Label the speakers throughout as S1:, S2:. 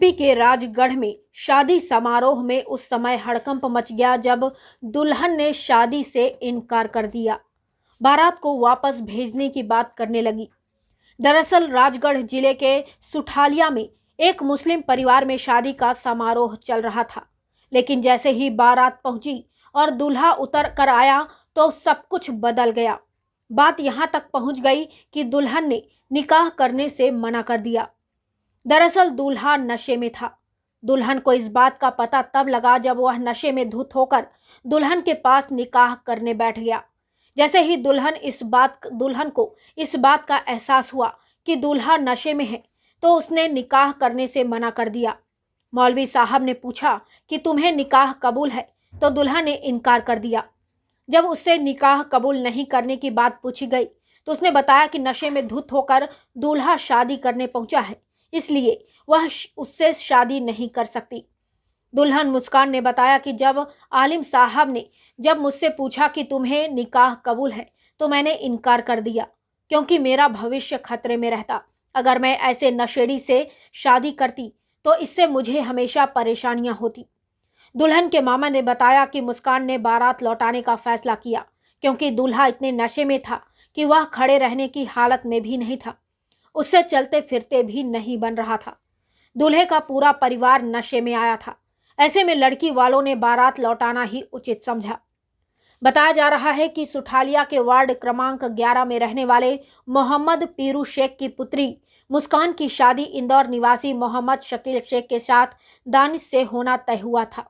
S1: UP के राजगढ़ में शादी समारोह में उस समय हड़कंप मच गया जब दुल्हन ने शादी से इनकार कर दिया, बारात को वापस भेजने की बात करने लगी। दरअसल राजगढ़ जिले के सुठालिया में एक मुस्लिम परिवार में शादी का समारोह चल रहा था, लेकिन जैसे ही बारात पहुंची और दूल्हा उतर कर आया तो सब कुछ बदल गया। बात यहां तक पहुंच गई कि दुल्हन ने निकाह करने से मना कर दिया। दरअसल दूल्हा नशे में था। दुल्हन को इस बात का पता तब लगा जब वह नशे में धुत होकर दुल्हन के पास निकाह करने बैठ गया। जैसे ही दुल्हन को इस बात का एहसास हुआ कि दूल्हा नशे में है तो उसने निकाह करने से मना कर दिया। मौलवी साहब ने पूछा कि तुम्हें निकाह कबूल है, तो दुल्हा ने इनकार कर दिया। जब उससे निकाह कबूल नहीं करने की बात पूछी गई तो उसने बताया कि नशे में धुत होकर दूल्हा शादी करने पहुंचा है, इसलिए वह उससे शादी नहीं कर सकती। दुल्हन मुस्कान ने बताया कि जब आलिम साहब ने मुझसे पूछा कि तुम्हें निकाह कबूल है तो मैंने इनकार कर दिया, क्योंकि मेरा भविष्य खतरे में रहता। अगर मैं ऐसे नशेड़ी से शादी करती तो इससे मुझे हमेशा परेशानियां होती। दुल्हन के मामा ने बताया कि मुस्कान ने बारात लौटाने का फैसला किया क्योंकि दूल्हा इतने नशे में था कि वह खड़े रहने की हालत में भी नहीं था, उससे चलते फिरते भी नहीं बन रहा था। दूल्हे का पूरा परिवार नशे में आया था। ऐसे में लड़की वालों ने बारात लौटाना ही उचित समझा। बताया जा रहा है कि सुठालिया के वार्ड क्रमांक 11 में रहने वाले मोहम्मद पीरू शेख की पुत्री मुस्कान की शादी इंदौर निवासी मोहम्मद शकील शेख के साथ दानिश से होना तय हुआ था।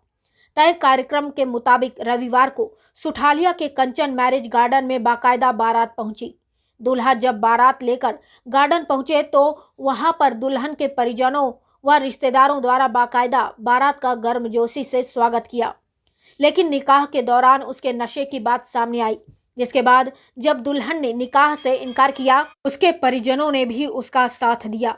S1: तय कार्यक्रम के मुताबिक रविवार को सुठालिया के कंचन मैरिज गार्डन में बाकायदा बारात पहुंची। दूल्हा जब बारात लेकर गार्डन पहुंचे तो वहां पर दुल्हन के परिजनों व रिश्तेदारों द्वारा बाकायदा बारात का गर्मजोशी से स्वागत किया, लेकिन निकाह के दौरान उसके नशे की बात सामने आई, जिसके बाद जब दुल्हन ने निकाह से इनकार किया, उसके परिजनों ने भी उसका साथ दिया।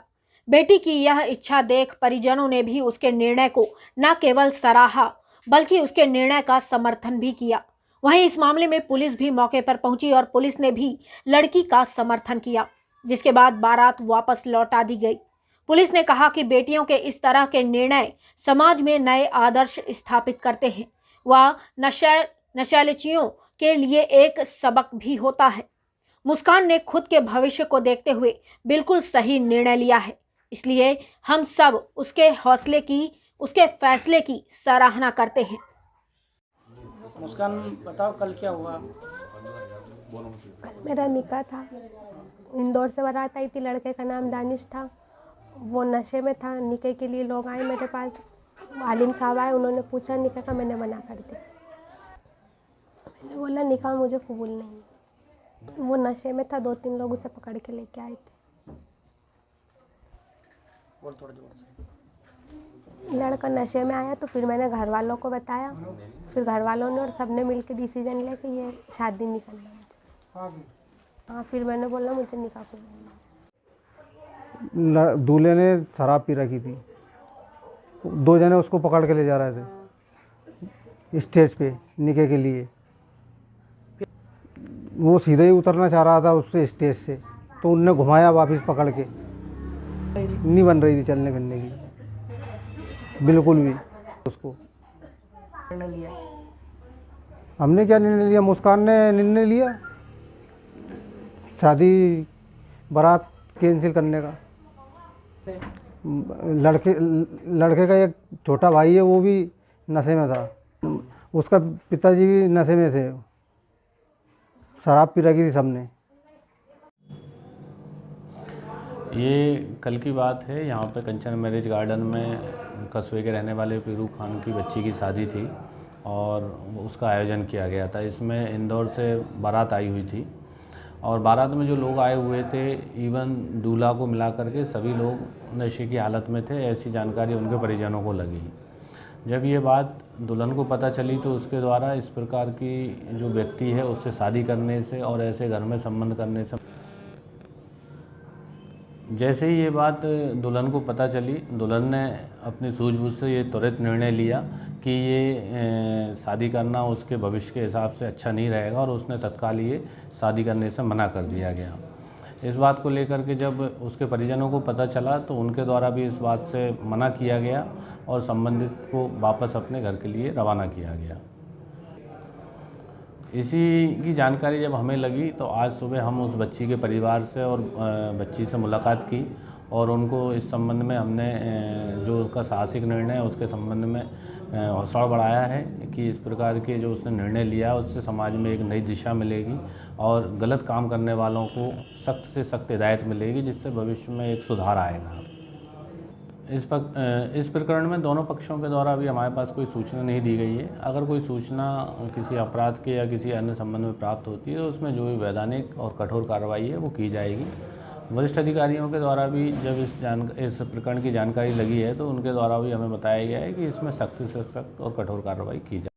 S1: बेटी की यह इच्छा देख परिजनों ने भी उसके निर्णय को न केवल सराहा बल्कि उसके निर्णय का समर्थन भी किया। वहीं इस मामले में पुलिस भी मौके पर पहुंची और पुलिस ने भी लड़की का समर्थन किया, जिसके बाद बारात वापस लौटा दी गई। पुलिस ने कहा कि बेटियों के इस तरह के निर्णय समाज में नए आदर्श स्थापित करते हैं व नशेलचियों के लिए एक सबक भी होता है। मुस्कान ने खुद के भविष्य को देखते हुए बिल्कुल सही निर्णय लिया है, इसलिए हम सब उसके फैसले की सराहना करते हैं।
S2: मुस्कान, बताओ कल क्या हुआ?
S3: कल मेरा निकाह था। इंदौर से बारात आई थी। लड़के का नाम दानिश था। वो नशे में था। निकाह के लिए लोग आए मेरे पास, आलिम साहब आए, उन्होंने पूछा निकाह का, मैंने मना कर दिया। मैंने बोला निकाह मुझे कबूल नहीं है। वो नशे में था। 2-3 लोग उसे पकड़ के लेके आए थे।
S2: बोल थोड़ा जोर से।
S3: लड़का नशे में आया तो फिर मैंने घर वालों को बताया। फिर घर वालों ने और सबने मिलकर डिसीजन लिया कि ये शादी नहीं करनी मुझे। हाँ, फिर मैंने बोला मुझे निकाह कबूल नहीं।
S4: दूल्हे ने शराब पी रखी थी। 2 जने उसको पकड़ के ले जा रहे थे स्टेज पे निकाह के लिए। वो सीधे ही उतरना चाह रहा था उससे स्टेज से, तो उनने घुमाया वापस पकड़ के। नहीं बन रही थी चलने फिरने की बिल्कुल भी। उसको
S2: निर्णय लिया?
S4: हमने क्या निर्णय लिया, मुस्कान ने निर्णय लिया शादी बारात कैंसिल करने का। लड़के का एक छोटा भाई है, वो भी नशे में था। उसका पिताजी भी नशे में थे। शराब पी रखी थी सबने।
S5: ये कल की बात है। यहाँ पे कंचन मैरिज गार्डन में कस्बे के रहने वाले पीरू खान की बच्ची की शादी थी और उसका आयोजन किया गया था। इसमें इंदौर से बारात आई हुई थी और बारात में जो लोग आए हुए थे, इवन दूल्हा को मिला करके सभी लोग नशे की हालत में थे, ऐसी जानकारी उनके परिजनों को लगी। जब ये बात दुल्हन को पता चली तो उसके द्वारा इस प्रकार की जो व्यक्ति है उससे शादी करने से और ऐसे घर में संबंध करने से, जैसे ही ये बात दुल्हन को पता चली, दुल्हन ने अपनी सूझबूझ से ये त्वरित निर्णय लिया कि ये शादी करना उसके भविष्य के हिसाब से अच्छा नहीं रहेगा और उसने तत्काल ये शादी करने से मना कर दिया गया। इस बात को लेकर के जब उसके परिजनों को पता चला तो उनके द्वारा भी इस बात से मना किया गया और संबंधित को वापस अपने घर के लिए रवाना किया गया। इसी की जानकारी जब हमें लगी तो आज सुबह हम उस बच्ची के परिवार से और बच्ची से मुलाकात की और उनको इस संबंध में हमने जो उसका साहसिक निर्णय है उसके संबंध में हौसला बढ़ाया है कि इस प्रकार के जो उसने निर्णय लिया उससे समाज में एक नई दिशा मिलेगी और गलत काम करने वालों को सख्त से सख्त हिदायत मिलेगी, जिससे भविष्य में एक सुधार आएगा। इस प्रकरण में दोनों पक्षों के द्वारा अभी हमारे पास कोई सूचना नहीं दी गई है। अगर कोई सूचना किसी अपराध के या किसी अन्य संबंध में प्राप्त होती है तो उसमें जो भी वैधानिक और कठोर कार्रवाई है वो की जाएगी। वरिष्ठ अधिकारियों के द्वारा भी जब इस प्रकरण की जानकारी लगी है तो उनके द्वारा भी हमें बताया गया है कि इसमें सख्त से सख्त और कठोर कार्रवाई की जाए।